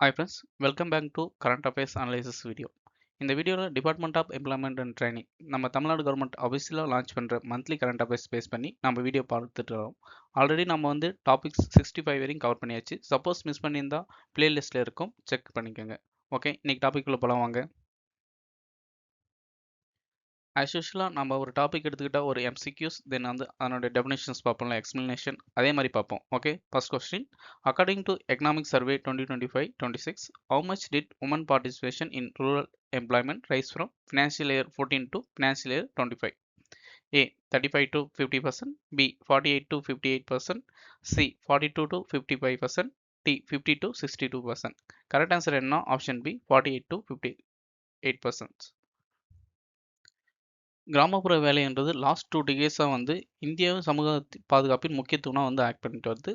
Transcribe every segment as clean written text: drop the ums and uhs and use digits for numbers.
Hi friends, welcome back to Current Affairs Analysis video. இந்த வீடியோவில் department of employment and training நம்ம Tamil Nadu government அபிஷியலாக launch பண்ணுற monthly current affairs base பண்ணி நம்ம வீடியோ பார்த்துட்டு வரோம். ஆல்ரெடி நம்ம வந்து டாபிக்ஸ் 65 வரையும் கவர் பண்ணியாச்சு. சப்போஸ் மிஸ் பண்ணியிருந்தா பிளேலிஸ்ட்டில் இருக்கும், செக் பண்ணிக்கோங்க. ஓகே, இன்னைக்கு டாபிக் உள்ள போகலாம் வாங்க. ஆஸ் யூஷுவலாக நம்ம ஒரு டாபிக் எடுத்துக்கிட்டால் ஒரு எம்சிக்யூஸ் தென் வந்து அதனுடைய டெஃபினேஷன்ஸ் பார்ப்போம்ல, எக்ஸ்பிளனேஷன் அதே மாதிரி பார்ப்போம். Okay, first question, according to economic survey 2025-26 how much did women participation in rural employment rise from financial year 14 to financial year 25? A 35 to 50%, B 48 to 58%, C 42 to 55%, D 50 to 62%. Correct answer என்ன? Option B 48 to 58%. கிராமப்புற வேலைன்றது last 2 டிகேட்ஸாக வந்து இந்திய சமூக பாதுகாப்பின் முக்கியத்துவம் வந்து act பண்ணிட்டு வருது.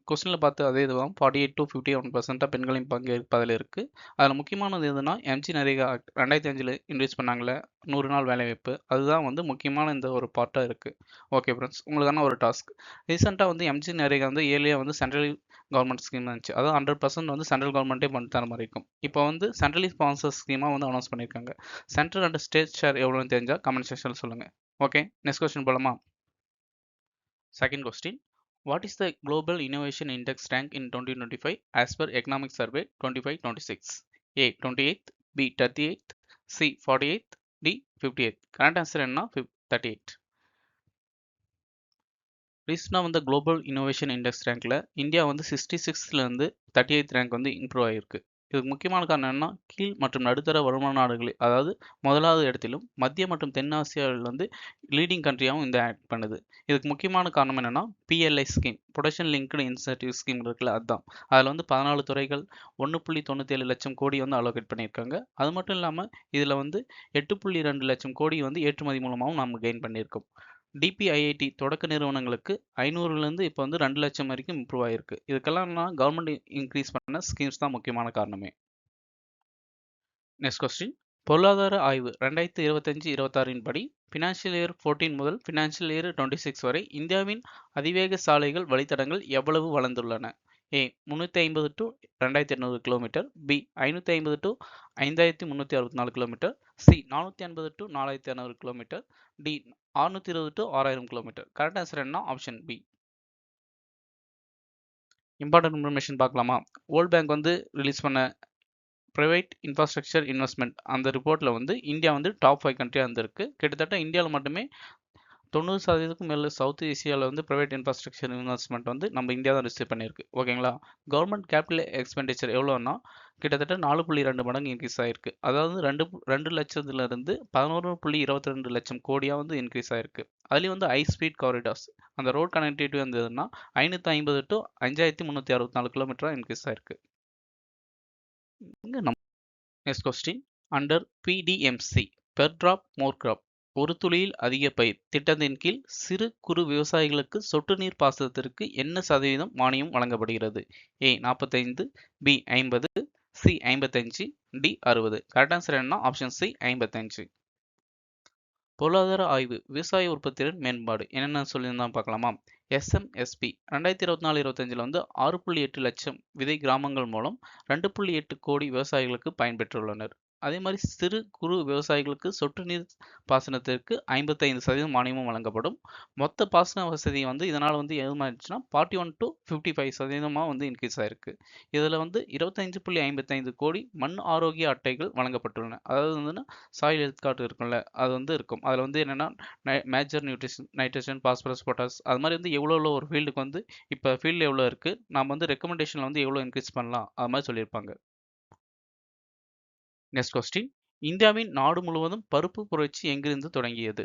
கொஸ்டினில் பார்த்து அதே இதுதான் 48 to 51% பெண்களின் பங்கேற்பு அதில் இருக்குது. அதில் முக்கியமானது எதுனா எம்ஜி நரேகா ஆக்ட் 2005 இன்ட்ரடியூஸ் பண்ணாங்களே 100 நாள் வேலைவாய்ப்பு, அதுதான் வந்து முக்கியமான இந்த ஒரு பார்ட்டாக இருக்குது. ஓகே ஃப்ரெண்ட்ஸ், உங்களுக்கான ஒரு டாஸ்க். ரீசெண்டாக வந்து எம்ஜி நரேகா வந்து ஏர்லியாக வந்து சென்ட்ரல் கவர்மெண்ட் ஸ்கீம் இருந்துச்சு. அதாவது 100% வந்து சென்ட்ரல் கவர்மெண்ட்டே பண்ணி தர மாதிரி இருக்கும். இப்போ வந்து சென்ட்ரலி ஸ்பான்சர் ஸ்கீமாக வந்து அனௌன்ஸ் பண்ணியிருக்காங்க. சென்ட்ரல் அண்ட் ஸ்டேட் ஷேர் எவ்வளோன்னு தெரிஞ்சால் கமெண்ட் செக்ஷனில் சொல்லுங்கள். ஓகே, நெக்ஸ்ட் கொஸ்டின் போகலாமா? Second question, what is the Global Innovation Index rank in 2025 as per Economic Survey 25-26? A 28th, B 38th, C 48th, D 58th. Correct answer என்ன? 38. ரீசெண்டாக வந்து global innovation index ரேங்க்ல India வந்து 66லேருந்து 38th rank வந்து improve ஆகிருக்கு. இதுக்கு முக்கியமான காரணம் என்னன்னா, கீழ் மற்றும் நடுத்தர வருமான நாடுகளில், அதாவது முதலாவது இடத்திலும் மத்திய மற்றும் தென்னாசியாவில் வந்து லீடிங் கண்ட்ரியாகவும் இந்த ஆக்ட் பண்ணுது. இதுக்கு முக்கியமான காரணம் என்னன்னா, PLI scheme, production linked incentive scheme இருக்குல்ல, அதுதான். அதில் வந்து 14 துறைகள் 1.97 லட்சம் கோடி வந்து அலோகேட் பண்ணியிருக்காங்க. அது மட்டும் இல்லாமல் இதில் வந்து 8.2 லட்சம் கோடி வந்து ஏற்றுமதி மூலமாகவும் நம்ம கெயின் பண்ணியிருக்கோம். டிபிஐஐடி தொடக்க நிறுவனங்களுக்கு 500லேருந்து இப்போ வந்து 2 லட்சம் வரைக்கும் இம்ப்ரூவ் ஆகிருக்கு. இதுக்கெல்லாம் கவர்மெண்ட் இன்க்ரீஸ் பண்ண ஸ்கீம்ஸ் தான் முக்கியமான காரணமே. நெக்ஸ்ட் கொஸ்டின், பொருளாதார ஆய்வு 2025-26 படி ஃபினான்ஷியல் இயர் 14 முதல் ஃபினான்ஷியல் இயர் 26 வரை இந்தியாவின் அதிவேக சாலைகள் வழித்தடங்கள் எவ்வளவு வளர்ந்துள்ளன? A 350 to 2800 kilometre, B 550 to 5364 kilometre, C 450 to 4600 kilometre, D 620 to 6000 kilometre. Correct answer என்ன? Option B. இம்பார்ட்டன்ட் இன்ஃபர்மேஷன் பார்க்கலாமா? வேர்ல்ட் பேங்க் வந்து ரிலீஸ் பண்ண ப்ரைவேட் இன்ஃப்ராஸ்ட்ரக்சர் இன்வெஸ்ட்மெண்ட் அந்த ரிப்போர்ட்டில் வந்து இந்தியா வந்து டாப் 5 கண்ட்ரியாக இருந்திருக்கு. கிட்டத்தட்ட இந்தியாவில் மட்டுமே 90% மேலே சவுத் ஏசியாவில் வந்து ப்ரைவேட் இன்ஃப்ராஸ்ட்ரக்சர் இன்வெஸ்ட்மெண்ட் வந்து நம்ம இந்தியா தான் ரிசீவ் பண்ணியிருக்கு. ஓகேங்களா? கவர்மெண்ட் கேபிட்டல் எக்ஸ்பெண்டிச்சர் எவ்வளோன்னா கிட்டத்தட்ட 4.2 மடங்கு இன்க்ரீஸ் ஆகிருக்கு. அதாவது 2 லட்சத்துலேருந்து 11.22 லட்சம் கோடியாக வந்து இன்க்ரீஸ் ஆகிருக்கு. அதுலேயும் வந்து ஹை ஸ்பீட் காரிடார்ஸ், அந்த ரோட் கனெக்டிவிட்டி வந்ததுன்னா 550 டு 5364 கிலோமீட்டராக இன்க்ரீஸ் ஆகிருக்கு. Next question, under PDMC per drop more crop ஒரு துளியில் அதிக பயிர் திட்டத்தின் கீழ் சிறு குறு விவசாயிகளுக்கு சொட்டு நீர் பாசனத்திற்கு என்ன சதவீதம் மானியம் வழங்கப்படுகிறது? A 45, B 50, C 55, D 60. Correct answer என்ன? Option C 55. பொருளாதார ஆய்வு விவசாய உற்பத்தியின் மேம்பாடு என்னென்ன சொல்லியிருந்தா பார்க்கலாமா? எஸ்எம்எஸ்பி 2024-25 வந்து 6.8 லட்சம் விதை கிராமங்கள் மூலம் 2.8 கோடி விவசாயிகளுக்கு பயன்பெற்றுள்ளனர். அதே மாதிரி சிறு குறு விவசாயிகளுக்கு சொட்டு நீர் பாசனத்திற்கு 55% மானியமும் வழங்கப்படும். மொத்த பாசன வசதி வந்து இதனால் வந்து எதுமாயிடுச்சுன்னா 41 to 55% வந்து இன்க்ரீஸ் ஆயிருக்கு. இதில் வந்து 25.55 கோடி மண் ஆரோக்கிய அட்டைகள் வழங்கப்பட்டுள்ளன. அதாவது வந்து சாயில் ஹெல்த் கார்டு இருக்கும்ல, அது வந்து இருக்கும். அதில் வந்து என்னென்னா major nutrition, nitrogen, phosphorus, potash, அது மாதிரி வந்து எவ்வளோ ஒரு ஃபீல்டுக்கு வந்து இப்போ ஃபீல்டு எவ்வளோ இருக்குது, நம்ம வந்து ரெக்கமெண்டேஷனில் வந்து எவ்வளோ இன்க்ரீஸ் பண்ணலாம், அது மாதிரி சொல்லியிருப்பாங்க. நெக்ஸ்ட் கொஸ்டின், இந்தியாவின் நாடு முழுவதும் பருப்பு புரட்சி எங்கிருந்து தொடங்கியது?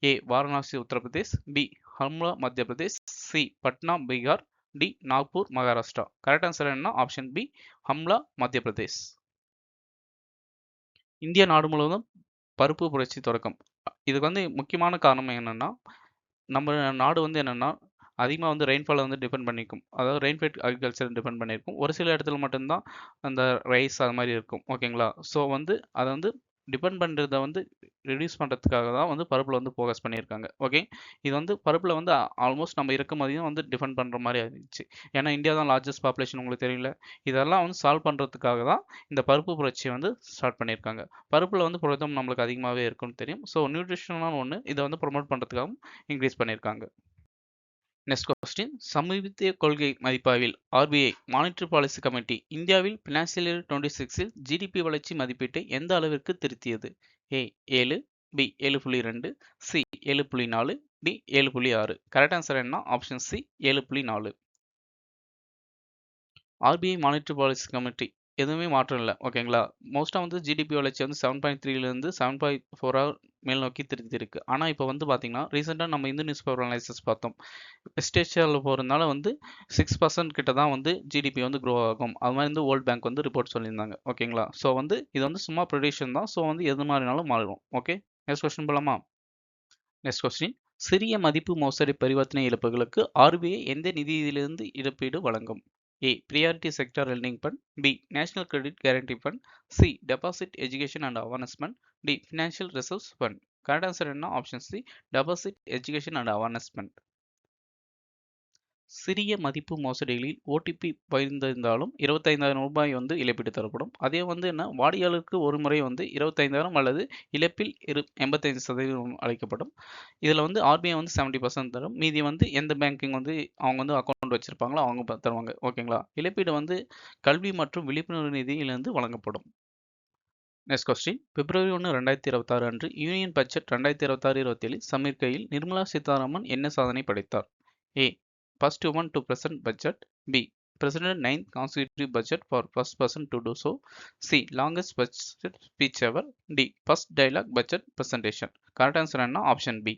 A Varanasi Uttar Pradesh, B Hamla Madhya Pradesh, C Patna Bihar, D Nagpur Maharashtra. Correct answer என்ன? Option B Hamla Madhya Pradesh. இந்திய நாடு முழுவதும் பருப்பு புரட்சி தொடக்கம். இதுக்கு வந்து முக்கியமான காரணம் என்னன்னா, நம்ம நாடு வந்து என்னன்னா அதிகமாக வந்து ரெயின்ஃபாலை வந்து டிபெண்ட் பண்ணிக்கும். அதாவது ரெயின்ஃபெட் அக்ரிகல்ச்சர் டிபெண்ட் பண்ணியிருக்கும். ஒரு சில இடத்துல மட்டும்தான் அந்த ரைஸ் அது மாதிரி இருக்கும். ஓகேங்களா? ஸோ வந்து அதை வந்து டிபெண்ட் பண்ணுறத வந்து ரெடியூஸ் பண்ணுறதுக்காக தான் வந்து பருப்பில் வந்து ஃபோக்கஸ் பண்ணியிருக்காங்க. ஓகே, இது வந்து பருப்பில் வந்து ஆல்மோஸ்ட் நம்ம இறக்குமதியும் வந்து டிபெண்ட் பண்ணுற மாதிரி ஆயிடுச்சு. ஏன்னா இந்தியா தான் லார்ஜஸ்ட் பாப்புலேஷன், உங்களுக்கு தெரியல. இதெல்லாம் வந்து சால்வ் பண்ணுறதுக்காக தான் இந்த பருப்பு புரட்சியை வந்து ஸ்டார்ட் பண்ணியிருக்காங்க. பருப்பில் வந்து புரதம் நம்மளுக்கு அதிகமாகவே இருக்குன்னு தெரியும். ஸோ நியூட்ரிஷனான ஒன்று, இதை வந்து ப்ரொமோட் பண்ணுறதுக்காகவும் இன்க்ரீஸ் பண்ணியிருக்காங்க. நெக்ஸ்ட் கொஸ்டின், சமீபத்திய கொள்கை மதிப்பாய்வில் ஆர்பிஐ மானிட்டரி பாலிசி கமிட்டி இந்தியாவில் பினான்சியல் இயர் 26இல் ஜிடிபி வளர்ச்சி மதிப்பீட்டை எந்த அளவிற்கு திருத்தியது? A 7, B 7.2, C 7.4, D 7.6. Correct answer என்ன? Option C 7.4. RBI monetary policy committee எதுவுமே மாற்றம் இல்லை. ஓகேங்களா, மோஸ்ட்டாக வந்து ஜிடிபி வளர்ச்சி வந்து 7.3லேருந்து 7.4 மேல் நோக்கி திருத்திருக்கு. ஆனால் இப்போ வந்து பார்த்தீங்கன்னா ரீசெண்டாக நம்ம இந்த நியூஸ் பேப்பர் அனாலிசிஸ் பார்த்தோம். வெஸ்ட் ஏஷியாவில் போகிறதுனால வந்து 6% கிட்ட தான் வந்து ஜிடிபி வந்து க்ரோ ஆகும். அது மாதிரி வந்து வேர்ல்ட் பேங்க் வந்து ரிப்போர்ட் சொல்லியிருந்தாங்க. ஓகேங்களா, ஸோ வந்து இது வந்து சும்மா ப்ரெடிக்ஷன் தான். ஸோ வந்து எது மாதிரினாலும் மாறும். ஓகே, நெக்ஸ்ட் கொஸ்டின் போலாமா? நெக்ஸ்ட் கொஸ்டின், சிறிய மதிப்பு மோசடி பரிவர்த்தனை இழப்புகளுக்கு ஆர்பிஐ எந்த நிதியிலிருந்து இழப்பீடு வழங்கும்? A priority sector lending fund, B national credit guarantee fund, C deposit education and awareness fund, D financial reserves fund. Correct answer என்ன? Option C deposit education and awareness fund. சிறிய மதிப்பு மோசடிகளில் ஓடிபி பகிர்ந்திருந்தாலும் 25,000 ரூபாய் வந்து இழப்பீடு தரப்படும். அதே வந்து என்ன, வாடிக்கையாளருக்கு ஒரு முறை வந்து 25,000 அல்லது இழப்பில் 85% அளிக்கப்படும். இதில் வந்து ஆர்பிஐ வந்து 70% தரும். மீதி வந்து எந்த பேங்கிங் வந்து அவங்க வந்து அக்கௌண்ட் வச்சிருப்பாங்களோ அவங்க தருவாங்க. ஓகேங்களா, இழப்பீடு வந்து கல்வி மற்றும் விழிப்புணர்வு நிதியிலிருந்து வழங்கப்படும். நெக்ஸ்ட் கொஸ்டின், பிப்ரவரி 1, 2026 அன்று யூனியன் பட்ஜெட் 2026-27 சமர்க்கையில் நிர்மலா சீதாராமன் என்ன சாதனை படைத்தார்? ஏ first woman to present budget, B president 9th consecutive budget for first person to do so, C longest budget speech ever, D first dialogue budget presentation. Correct answer என்ன? Option B.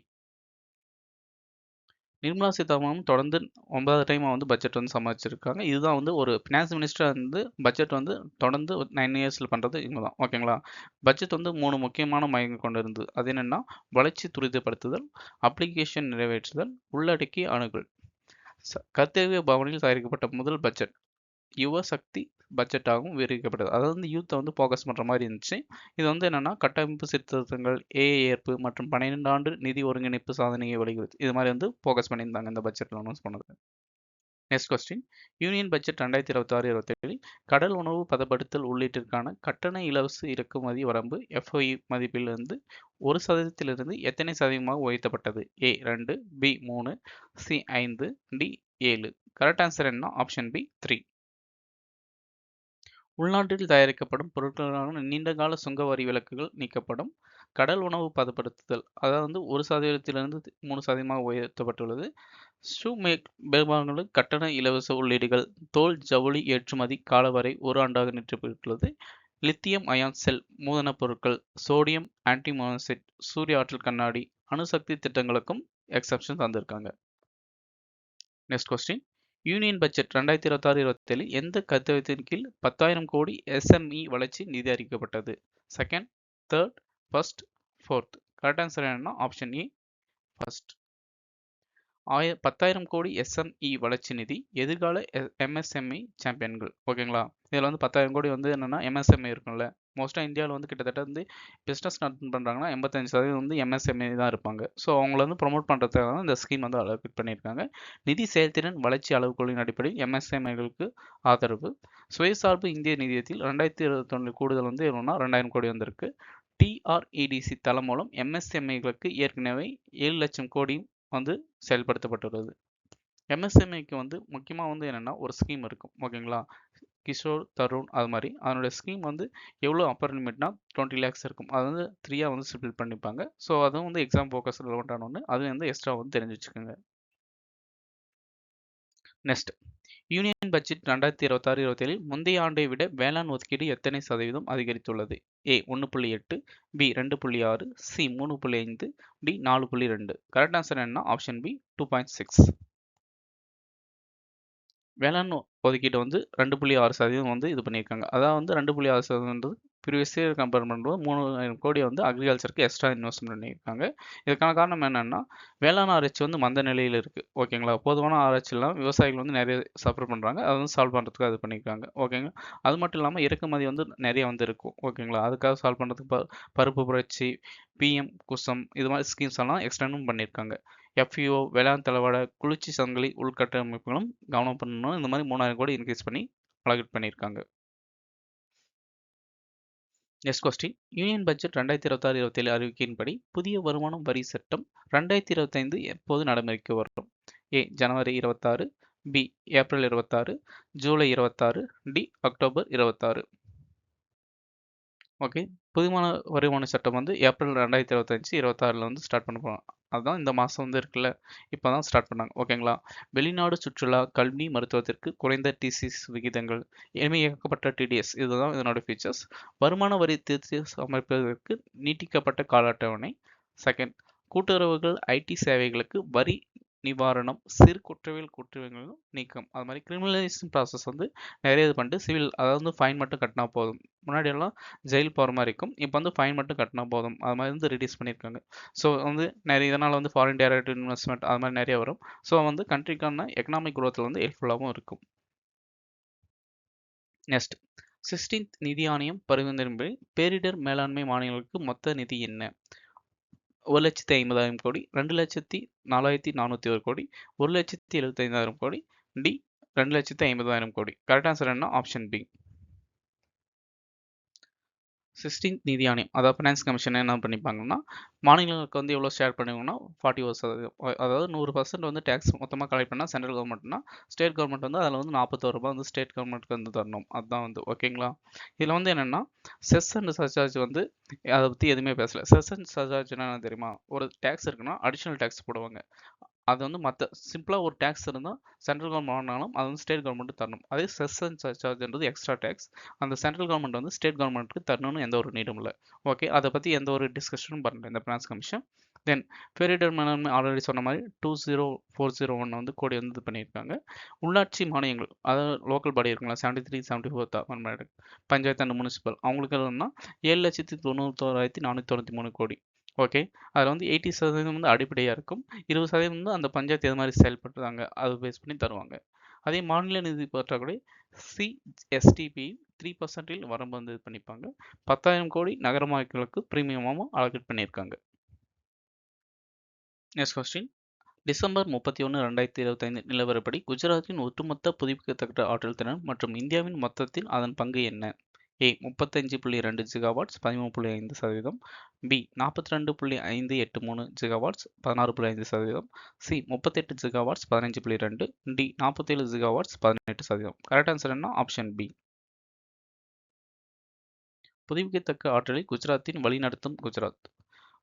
Nirmala Sitharaman தொடர்ந்து 9வது time வந்து budget வந்து சமாளிச்சிருக்காங்க. இதுதான் வந்து ஒரு finance minister வந்து budget வந்து தொடர்ந்து 9 இயர்ஸில் பண்ணுறது இவங்க தான். ஓகேங்களா, பட்ஜெட் வந்து 3 முக்கியமான மையங்கள் கொண்டு இருந்தது. அது என்னென்னா, வளர்ச்சி துரிதப்படுத்துதல், அப்ளிகேஷன் நிறைவேற்றுதல், உள்ளடக்கிய அணுகல். கர்த்தவ்ய பவனில் தயாரிக்கப்பட்ட முதல் பட்ஜெட் யுவ சக்தி பட்ஜெட்டாகவும் விவரிக்கப்பட்டது. அதாவது வந்து யூத்தை வந்து ஃபோக்கஸ் பண்ணுற மாதிரி இருந்துச்சு. இது வந்து என்னென்னா, கட்டமைப்பு சீர்திருத்தங்கள், ஏஐ ஏற்பு மற்றும் 12 ஆண்டு நிதி ஒருங்கிணைப்பு சாதனையை வலியுறுத்தி இது மாதிரி வந்து ஃபோக்கஸ் பண்ணியிருந்தாங்க இந்த பட்ஜெட்டில் அனௌன்ஸ் பண்ணது. நெக்ஸ்ட் கொஸ்டின், யூனியன் பட்ஜெட் 2026-27 கடல் உணவு பதப்படுத்தல் உள்ளீட்டிற்கான கட்டண இலவச இறக்குமதி வரம்பு எஃப்ஓஇ மதிப்பிலிருந்து 1% எத்தனை சதவீதமாக உயர்த்தப்பட்டது? A 2, B 3, C 5, D 7. Correct answer என்ன? Option B 3. உள்நாட்டில் தயாரிக்கப்படும் பொருட்களுக்கான நீண்டகால சுங்க வரி விலக்குகள் நீக்கப்படும். கடல் உணவு பதப்படுத்துதல் அதாவது வந்து 1%-இருந்து 3% உயர்த்தப்பட்டுள்ளது. ஷூ மேம்பாடுகளுக்கு கட்டண இலவச உள்ளீடுகள், தோல் ஜவுளி ஏற்றுமதி காலவரை 1 ஆண்டாக நீட்டிக்கப்பட்டுள்ளது. லித்தியம் அயான் செல் மூலதனப் பொருட்கள், சோடியம் ஆன்டிமோனசைட், சூரிய ஆற்றல் கண்ணாடி, அணுசக்தி திட்டங்களுக்கும் எக்ஸப்ஷன் தந்திருக்காங்க. நெக்ஸ்ட் கொஸ்டின், யூனியன் பட்ஜெட் 2026-27 எந்த கருத்தத்தின் கீழ் 10,000 கோடி எஸ்எம்இ வளர்ச்சி நிதி அறிவிக்கப்பட்டது? Second, third, first, fourth. Correct answer என்னன்னா ஆப்ஷன் ஏ ஃபர்ஸ்ட். 10,000 கோடி எஸ்எம்இ வளர்ச்சி நிதி எதிர்கால எம்எஸ்எம்இ சாம்பியன்கள். ஓகேங்களா, இதில் வந்து 10,000 கோடி வந்து என்னென்னா எம்எஸ்எம்இ இருக்கும்ல, மோஸ்ட்டாக இந்தியாவில் வந்து கிட்டத்தட்ட வந்து பிஸ்னஸ் நடத்த பண்ணுறாங்கன்னா 85% வந்து எம்எஸ்எம்இ தான் இருப்பாங்க. ஸோ அவங்கள வந்து ப்ரொமோட் பண்ணுறதுக்காக இந்த ஸ்கீம் வந்து அலோகேட் பண்ணியிருக்காங்க. நிதி செயல்திறன் வளர்ச்சி அளவுகளின் அடிப்படையில் எம்எஸ்எம்இகளுக்கு ஆதரவு. சுயசார்பு இந்திய நிதியத்தில் 2021 கூடுதல் வந்து என்னன்னா 2,000 கோடி வந்திருக்கு. டிஆர்இடிசி தளம் மூலம் எம்எஸ்எம்இகளுக்கு ஏற்கனவே 7 லட்சம் கோடி வந்து செயல்படுத்தப்பட்டுள்ளது. எம்எஸ்எம்இக்கு வந்து முக்கியமாக வந்து என்னென்னா ஒரு ஸ்கீம் இருக்கும். ஓகேங்களா, கிஷோர் தருண் அது மாதிரி அதனுடைய ஸ்கீம் வந்து எவ்வளோ அப்பர் லிமிட்னா 20 lakhs இருக்கும். அது வந்து 3 வந்து ஸ்பிளிட் பண்ணிப்பாங்க. ஸோ அதுவும் வந்து எக்ஸாம் ஃபோக்கஸ் ரிலவெண்ட்டான ஒன்று. அது வந்து எக்ஸ்ட்ரா வந்து தெரிஞ்சு வச்சுக்கோங்க. நெக்ஸ்ட், யூனியன் பட்ஜெட் 2026-27 முந்தைய ஆண்டை விட வேளாண் ஒதுக்கீடு எத்தனை சதவீதம் அதிகரித்துள்ளது? A 1.8, B 2.6, C 3.5, D 4.2. Correct answer என்ன? Option B 2.6. வேளாண் ஒதுக்கீடு வந்து 2.6% வந்து இது பண்ணியிருக்காங்க. அதாவது வந்து 2.6% ப்ரீவியஸ் இயர் கம்பேர் பண்ணும்போது 3000 கோடி வந்து அக்ரிகல்ச்சருக்கு எக்ஸ்ட்ரா இன்வெஸ்ட்மெண்ட் பண்ணியிருக்காங்க. இதுக்கான காரணம் என்னன்னா, வேளாண் ஆராய்ச்சி வந்து மந்த நிலையில் இருக்கு. ஓகேங்களா? போதுமான ஆராய்ச்சி இல்லாம விவசாயிகள் வந்து நிறைய சஃபர் பண்றாங்க. அதை வந்து சால்வ் பண்றதுக்கு அது பண்ணியிருக்காங்க. ஓகேங்களா? அது மட்டும் இல்லாம இறக்குமதி வந்து நிறைய வந்து இருக்கும். ஓகேங்களா? அதுக்காக சால்வ் பண்றதுக்கு பருப்பு புரட்சி, பிஎம் குசம் இது மாதிரி ஸ்கீம்ஸ் எல்லாம் எக்ஸ்டெண்டும் பண்ணியிருக்காங்க. எஃப்இஓ, வேளாண் தளவாட, குளிர்ச்சி சங்கிலி உள்கட்டமைப்புகளும் கவனம் பண்ணணும். இந்த மாதிரி 3000 கோடி இன்க்ரீஸ் பண்ணி அலோகேட் பண்ணியிருக்காங்க. Next question. யூனியன் பட்ஜெட் 2026-27 அறிவிக்கையின்படி புதிய வருமானம் வரி சட்டம் 2025 எப்போது நடைமுறைக்கு வரும்? ஏ. ஜனவரி 26, பி. ஏப்ரல் 26, ஜூலை 26, டி. அக்டோபர் 26. ஓகே. புதுமான வருமான சட்டம் வந்து ஏப்ரல் 2025 26ல வந்து ஸ்டார்ட் பண்ண போறோம். அதுதான் இந்த மாதம் வந்து இருக்குல்ல, இப்போ தான் ஸ்டார்ட் பண்ணாங்க. ஓகேங்களா? வெளிநாடு சுற்றுலா, கல்வி, மருத்துவத்திற்கு குறைந்த டிசிஸ் விகிதங்கள், எளிமையாக்கப்பட்ட டிடிஎஸ் இதுதான் இதனோட ஃபீச்சர்ஸ். வருமான வரி திருத்தி சமர்ப்பிப்பதற்கு நீட்டிக்கப்பட்ட கால அட்டவணை. செகண்ட், கூட்டுறவுகள் ஐடி சேவைகளுக்கு வரி நிவாரணம், சிறு குற்றவியல் குற்றவியல்களும் நீக்கம். அது மாதிரி கிரிமினலைசேஷன் ப்ராசஸ் வந்து நிறைய இது பண்ணிட்டு சிவில், அதாவது வந்து ஃபைன் மட்டும் கட்டினா போதும். முன்னாடி எல்லாம் ஜெயில் போகிற மாதிரி இருக்கும். இப்போ வந்து ஃபைன் மட்டும் கட்டினா போதும். அது மாதிரி வந்து ரிடியூஸ் பண்ணியிருக்காங்க. ஸோ வந்து நிறைய இதனால் வந்து ஃபாரின் டைரக்ட் இன்வெஸ்ட்மெண்ட் அது மாதிரி நிறைய வரும். ஸோ வந்து கண்ட்ரிக்கான எக்கனாமிக் குரோத்தில் வந்து ஹெல்ப்ஃபுல்லாகவும் இருக்கும். நெக்ஸ்ட், 16th நிதி ஆணையம் பரிந்துரையின்படி பேரிடர் மேலாண்மை மாநிலங்களுக்கு மொத்த நிதி என்ன? 1,50,000 கோடி, 2,04,401 கோடி, 1,75,000 கோடி, டி. 2,50,000 கோடி. கரெக்ட் ஆன்சர் என்ன? Option B. 16th நிதி ஆணையம், அதாவது ஃபினான்ஸ் கமிஷன் என்ன பண்ணிப்பாங்கன்னா, மாநிலங்களுக்கு வந்து எவ்வளோ ஷேர் பண்ணுவாங்கன்னா 41%. அதாவது 100% வந்து டேக்ஸ் மொத்தமாக கலெக்ட் பண்ணால் சென்ட்ரல் கவர்மெண்ட்னா, ஸ்டேட் கவர்மெண்ட் வந்து அதில் வந்து 41 ரூபாய் வந்து ஸ்டேட் கவர்மெண்ட்டுக்கு வந்து தரணும். அதுதான் வந்து ஓகேங்களா? இதில் வந்து என்னென்னா, செஸ் அண்ட் சர்சார்ஜ் வந்து அதை பற்றி எதுவுமே பேசல. செஸ் அண்ட் சர்சார்ஜ் என்னென்னு தெரியுமா? ஒரு டேக்ஸ் இருக்குன்னா அடிஷ்னல் டேக்ஸ் போடுவாங்க. அது வந்து மற்ற சிம்பிளாக ஒரு டேக்ஸ் இருந்தால் சென்ட்ரல் கவர்மெண்ட் வாங்கினாலும் அது வந்து ஸ்டேட் கவர்மெண்ட் தரணும். அதே செஸ் அண்ட் சர்சார்ஜ்ன்றது எக்ஸ்ட்ரா டேக்ஸ். அந்த சென்ட்ரல் கவர்மெண்ட் வந்து ஸ்டேட் கவர்மெண்ட்டுக்கு தரணும்னு எந்த ஒரு நீடும் இல்லை. ஓகே, அதை பற்றி எந்த ஒரு டிஸ்கஷனும் பண்ணல இந்த ஃபினான்ஸ் கமிஷன். தென் பேரிடர் மேலாண்மை ஆல்ரெடி சொன்ன மாதிரி 20401 வந்து கோடி வந்து இது பண்ணியிருக்காங்க. உள்ளாட்சி மானியங்கள், அதாவது லோக்கல் பாடி இருக்குங்களா, 73, 74 பஞ்சாயத்து அண்ட் முனிசிபல், அவங்களுக்கு எதுனா 7,91,493 கோடி. ஓகே, அதில் வந்து 80% வந்து அடிப்படையாக இருக்கும். 20% வந்து அந்த பஞ்சாயத்து எது மாதிரி செயல்படுறாங்க அதை பேஸ் பண்ணி தருவாங்க. அதே மாநில நிதி பற்றாக்குறை சிஎஸ்டிபி 3% வரம்பு வந்து இது பண்ணிப்பாங்க. 10,000 கோடி நகரமயங்களுக்கு பிரீமியமாகவும் அலோகேட் பண்ணியிருக்காங்க. Next question. டிசம்பர் 31, 2025 நிலவரப்படி குஜராத்தின் ஒட்டுமொத்த புதுப்பிக்கத்தக்க ஆற்றல் திறன் மற்றும் இந்தியாவின் மொத்தத்தில் அதன் பங்கு என்ன? A. 35.2 gigawatts 13.5%, B. 42.583 gigawatts 16.5%, C. 38 gigawatts 15.2, D. 47 gigawatts 18%. Correct answer என்ன? Option B. புதுப்பிக்கத்தக்க ஆற்றலை குஜராத்தின் வழிநடத்தும்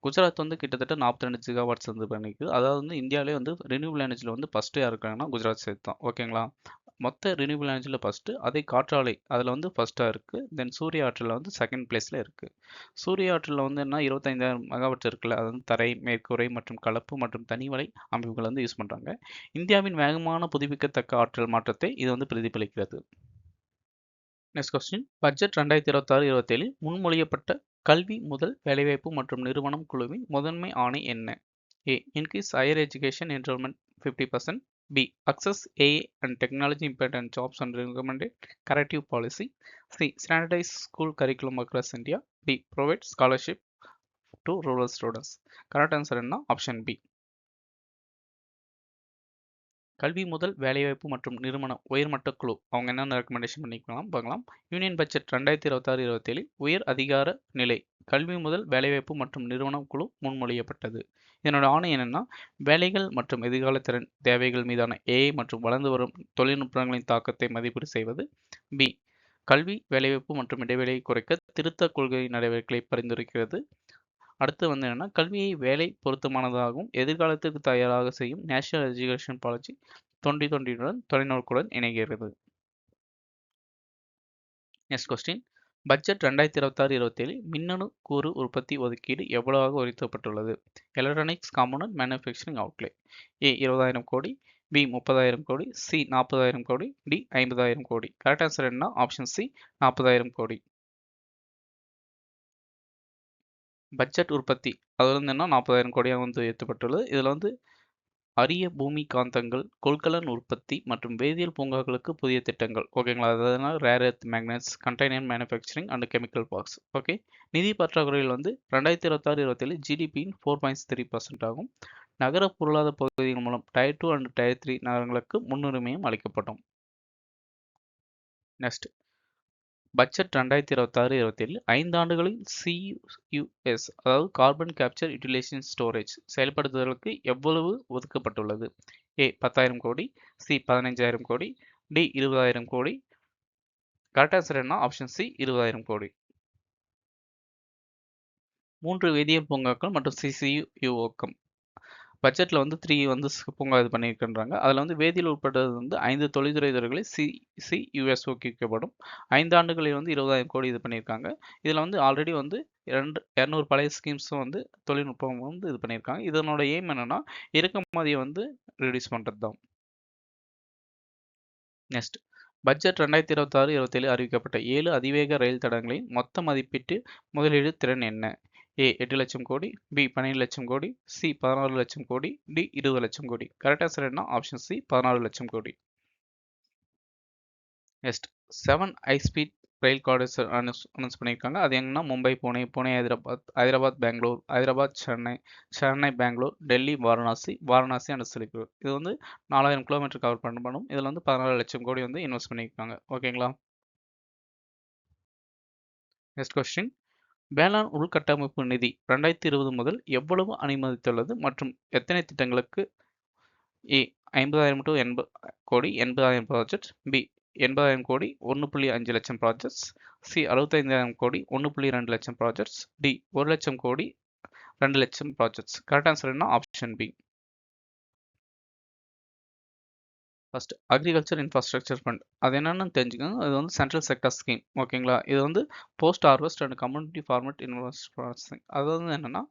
குஜராத் வந்து கிட்டத்தட்ட 42 ஜிகாவாட்ஸ் வந்து பண்ணிருக்கு. அதாவது வந்து இந்தியாவிலே வந்து ரினியூபிள் எனர்ஜியில் வந்து ஃபஸ்ட்டு யார் இருக்காங்கன்னா குஜராத் ஸ்டேட் தான். ஓகேங்களா? மொத்த ரினியூபிள் எனர்ஜியில் ஃபஸ்ட்டு, அதே காற்றாலை அதில் வந்து ஃபஸ்ட்டாக இருக்குது. தென் சூரிய ஆற்றலில் வந்து செகண்ட் பிளேஸில் இருக்குது. சூரிய ஆற்றலில் வந்து என்ன 25,000 மெகாவாட் இருக்குல்ல, அது வந்து தரை, மேற்கூரை மற்றும் கலப்பு மற்றும் தனிவலை அமைப்புகள் வந்து யூஸ் பண்ணுறாங்க. இந்தியாவின் வேகமான புதுப்பிக்கத்தக்க ஆற்றல் மாற்றத்தை இது வந்து பிரதிபலிக்கிறது. Next question. பட்ஜெட் 2026-27 முன்மொழியப்பட்ட கல்வி முதல் வேலைவாய்ப்பு மற்றும் நிறுவனம் குழுவின் முதன்மை ஆணை என்ன? A. Increase higher education enrolment 50%, B. Access AI and technology important jobs and recommended corrective policy, C. Standardise school curriculum across India, D. Provide scholarship to rural students. Correct answer என்ன? Option B. கல்வி முதல் வேலைவாய்ப்பு மற்றும் நிறுவன உயர்மட்ட குழு அவங்க என்னென்ன ரெக்கமெண்டேஷன் பண்ணிக்கலாம் பார்க்கலாம். யூனியன் பட்ஜெட் 2026-27 உயர் அதிகார நிலை கல்வி முதல் வேலைவாய்ப்பு மற்றும் நிறுவனம் குழு முன்மொழியப்பட்டது. இதனோட ஆணை என்னன்னா, வேலைகள் மற்றும் எதிர்கால திறன் தேவைகள் மீதான ஏஐ மற்றும் வளர்ந்து வரும் தொழில்நுட்பங்களின் தாக்கத்தை மதிப்பீடு செய்வது. பி. கல்வி வேலைவாய்ப்பு மற்றும் இடைவெளியை குறைக்க திருத்த கொள்கை நடவடிக்கைகளை பரிந்துரைக்கிறது. அடுத்து வந்து என்னன்னா, கல்வியை வேலை பொருத்தமானதாகவும் எதிர்காலத்திற்கு தயாராக செய்யும் நேஷனல் எஜுகேஷன் பாலிசி 2020 தொலைநோக்குடன் இணைகிறது. Next question. பட்ஜெட் 2026-27 மின்னணு கூறு உற்பத்தி ஒதுக்கீடு எவ்வளவாக உயர்த்தப்பட்டுள்ளது? Electronics component manufacturing outlay. A. 20,000 crore, B. 30,000 கோடி, சி. 40,000 கோடி, டி. 50,000 கோடி. கரெக்ட் ஆன்சர் என்ன? Option C. 40,000 கோடி. பட்ஜெட் உற்பத்தி அது வந்து என்ன 40,000 கோடியாக வந்து உயர்த்தப்பட்டுள்ளது. இதில் வந்து அரிய பூமி காந்தங்கள், கொள்கலன் உற்பத்தி மற்றும் வேதியியல் பூங்காக்களுக்கு புதிய திட்டங்கள். ஓகேங்களா? அதனால் rare earth magnets, container manufacturing and chemical parks. Okay. நிதி பற்றாக்குறையில் வந்து 2026-27 ஜிடிபியின் 4.3% ஆகும். நகர பொருளாதார பகுதிகள் மூலம் டயர் 2 அண்ட் டயர் 3 நகரங்களுக்கு முன்னுரிமையும் அளிக்கப்படும். நெக்ஸ்ட் பட்ஜெட் 2026-27 5 ஆண்டுகளில் CUS அதாவது கார்பன் கேப்சர் யூட்டிலைசேஷன் ஸ்டோரேஜ் செயல்படுத்துதலுக்கு எவ்வளவு ஒதுக்கப்பட்டுள்ளது? A 10,000 கோடி, C 15,000 கோடி, D 20,000 கோடி. கரெக்ட் ஆன்சர் என்ன? ஆப்ஷன் சி 20,000 கோடி. 3 வேதியியல் பூங்காக்கள் மற்றும் CCUOக்கம் பட்ஜெட்டில் வந்து 3 வந்து பூங்கா இது பண்ணியிருக்கின்றாங்க. அதில் வந்து வேதியியல் உட்பட்டது வந்து 5 தொழில்துறை துறைகளை CCUS ஊக்குவிக்கப்படும். 5 ஆண்டுகளில் வந்து 20,000 கோடி இது பண்ணியிருக்காங்க. இதில் வந்து ஆல்ரெடி வந்து 200 பழைய ஸ்கீம்ஸும் வந்து தொழில்நுட்பம் வந்து இது பண்ணியிருக்காங்க. இதனோட எய்ம் என்னன்னா இறக்குமதியை வந்து ரிடியூஸ் பண்ணுறது தான். நெக்ஸ்ட் பட்ஜெட் 2026-27 அறிவிக்கப்பட்ட 7 அதிவேக ரயில் தடங்களின் மொத்த மதிப்பீட்டு முதலீடு திறன் என்ன? A 8 லட்சம் கோடி, B 12 லட்சம் கோடி, C 16 லட்சம் கோடி, D 20 லட்சம் கோடி. கரெக்ட் ஆன்சர் என்ன? ஆப்ஷன் சி 16 லட்சம் கோடி. நெக்ஸ்ட் 7 ஹை ஸ்பீட் ரயில் கார்டர்ஸ் அனௌன்ஸ் பண்ணியிருக்காங்க. அது எங்கன்னா மும்பை, புனே, புனே ஹைதராபாத், ஹைதராபாத் பெங்களூர், ஹைதராபாத் சென்னை, சென்னை பெங்களூர், டெல்லி வாரணாசி, வாரணாசி அண்ட் சிலிகுர். இது வந்து 4000 கிலோமீட்டர் கவர் பண்ணப்படும். இதில் வந்து 14 லட்சம் கோடி வந்து இன்வெஸ்ட் பண்ணியிருக்காங்க. ஓகேங்களா? நெக்ஸ்ட் கொஸ்டின் வேளாண் உள்கட்டமைப்பு நிதி 2020 முதல் எவ்வளவு அனுமதித்துள்ளது மற்றும் எத்தனை திட்டங்களுக்கு? ஏ 50,000 டு 80 கோடி 80,000 ப்ராஜெக்ட், பி 80,000 கோடி 1.5 லட்சம் ப்ராஜெக்ட்ஸ், சி 65,000 கோடி 1.2 லட்சம் ப்ராஜெக்ட்ஸ், டி 1 லட்சம் கோடி 2 லட்சம் ப்ராஜெக்ட்ஸ். கரெக்ட் ஆன்சர் என்ன? Option B. First agriculture infrastructure fund அது என்னன்னு தெரிஞ்சுக்கோங்க. அது வந்து சென்ட்ரல் செக்டர் ஸ்கீம். ஓகேங்களா? இது வந்து post harvest and community format investment. அது வந்து என்னன்னா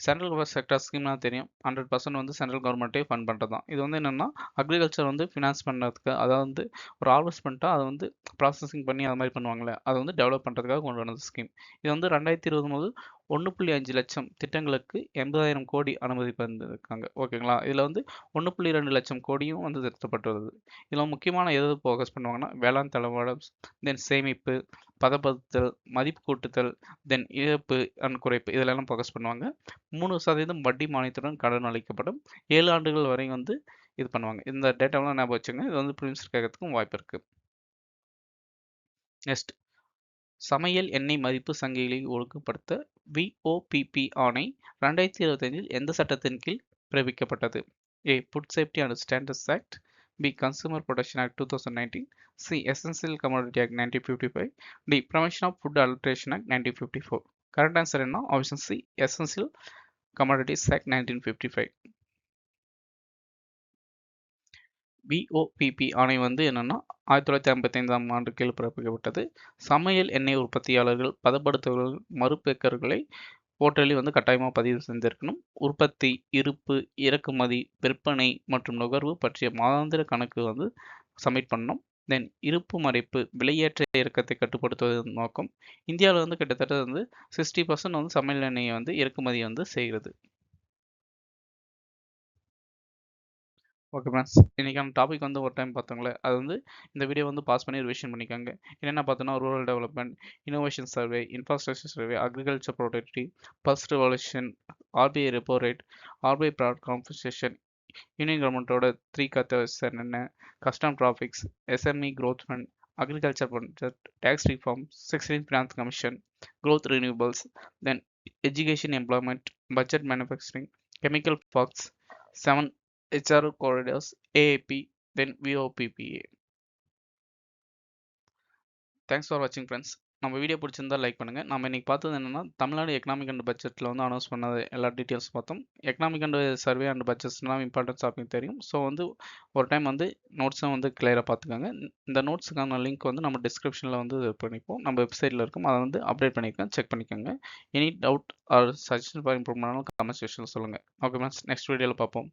சென்ட்ரல் செக்டர் ஸ்கீம்னா தெரியும். 100% வந்து சென்ட்ரல் கவர்மெண்ட்டே ஃபண்ட் பண்ணுறது தான். இது வந்து என்னன்னா அக்ரிகல்ச்சர் வந்து ஃபினான்ஸ் பண்ணுறதுக்கு, அதாவது வந்து ஒரு ஹார்வெஸ்ட் பண்ணிட்டா அதை வந்து ப்ராசஸிங் பண்ணி அது மாதிரி பண்ணுவாங்களே அதை வந்து டெவலப் பண்ணுறதுக்காக கொண்டு வந்தது ஸ்கீம். இது வந்து 2020 முதல் 1.5 லட்சம் திட்டங்களுக்கு 80,000 கோடி அனுமதி பண்ணிருக்காங்க. ஓகேங்களா? இதில் வந்து 1.2 லட்சம் கோடியும் வந்து திருத்தப்பட்டுள்ளது. இதில் முக்கியமான எது ஃபோக்கஸ் பண்ணுவாங்கன்னா வேளாண் தளவாடம், தென் சேமிப்பு, பதப்படுத்தல், மதிப்பு கூட்டுதல், தென் இழப்பு அண்ட் குறைப்பு இதிலெல்லாம் ஃபோக்கஸ் பண்ணுவாங்க. 3% வட்டி மானியத்துடன் கடன் அளிக்கப்படும். 7 ஆண்டுகள் வரை வந்து இது பண்ணுவாங்க. இந்த டேட்டாவெல்லாம் ஞாபகம் வச்சுங்க. இது வந்து ப்ரிலிம்ஸ் கேட்கறதுக்கும் வாய்ப்பு இருக்கு. நெக்ஸ்ட் சமையல் எண்ணெய் மதிப்பு சங்கிலியை ஒழுங்குபடுத்த VOPP ஆணை 2025 எந்த சட்டத்தின் கீழ் பிறப்பிக்கப்பட்டது? A. Food Safety and Standards Act, B. Consumer Protection Act 2019, C. Essential Commodity Act 1955, D. Prevention of Food Adulteration Act 1954. Correct answer என்ன? Option C Essential Commodities Act 1955. VOPP ஆணை வந்து என்னன்னா 1955ஆம் ஆண்டு கீழ் பிறப்பிக்கப்பட்டது. சமையல் எண்ணெய் உற்பத்தியாளர்கள், பதப்படுத்துபவர்கள், மறுபேக்கர்களை போர்ட்டலில் வந்து கட்டாயமாக பதிவு செஞ்சிருக்கணும். உற்பத்தி, இருப்பு, இறக்குமதி, விற்பனை மற்றும் நுகர்வு பற்றிய மாதாந்திர கணக்கு வந்து சப்மிட் பண்ணணும். தென் இருப்பு மறைப்பு, விலையேற்ற இறக்கத்தை கட்டுப்படுத்துவதன் நோக்கம். இந்தியாவில் வந்து கிட்டத்தட்ட வந்து 60% வந்து சமையல் எண்ணெயை வந்து இறக்குமதி வந்து செய்கிறது. ஓகே ஃப்ரெண்ட்ஸ், இன்றைக்கான டாபிக் வந்து ஒரு டைம் பார்த்தோங்களே, அது வந்து இந்த வீடியோ வந்து பாஸ் பண்ணி ரிவிஷன் பண்ணிக்கோங்க. என்னென்ன பார்த்தோன்னா rural development, innovation survey, infrastructure survey, agriculture productivity, first revolution, RBI repo rate, RBI fraud compensation, union கவர்மெண்ட்டோட 3 கத்தர்ஸ் என்னென்ன, custom tariffs, SME growth fund, agriculture budget, tax reform, 16th finance commission, growth renewables, then education employment, budget manufacturing, chemical parks, 7 HR corridors, AAP, then VOPPA. Thanks for வாட்சிங் friends. நம்ம வீடியோ பிடிச்சிருந்தா like பண்ணுங்கள். நம்ம இன்றைக்கி பார்த்தது என்னென்னா தமிழ்நாடு எக்கனாமிக் அண்ட் பட்ஜெட்டில் வந்து அனௌன்ஸ் பண்ணது எல்லா டீட்டெயில்ஸ் பார்த்தோம். எக்கனாமிக் அண்ட் சர்வே அண்ட் பட்ஜெட்ஸ்லாம் இம்பார்ட்டன்ஸ் டாபிக் தெரியும். ஸோ வந்து ஒரு டைம் வந்து நோட்ஸும் வந்து கிளியராக பார்த்துக்கோங்க. இந்த நோட்ஸுக்கான லிங்க் வந்து நம்ம டிஸ்கிரிப்ஷனில் வந்து இது பண்ணிப்போம். நம்ம வெப்சைட்டில் இருக்கும், அதை வந்து அப்டேட் பண்ணியிருக்கேன், செக் பண்ணிக்கோங்க. Any doubt or suggestion for improvement comment செக்ஷனில் சொல்லுங்கள். ஓகே ஃப்ரெண்ட்ஸ், நெக்ஸ்ட் வீடியோவில் பார்ப்போம்.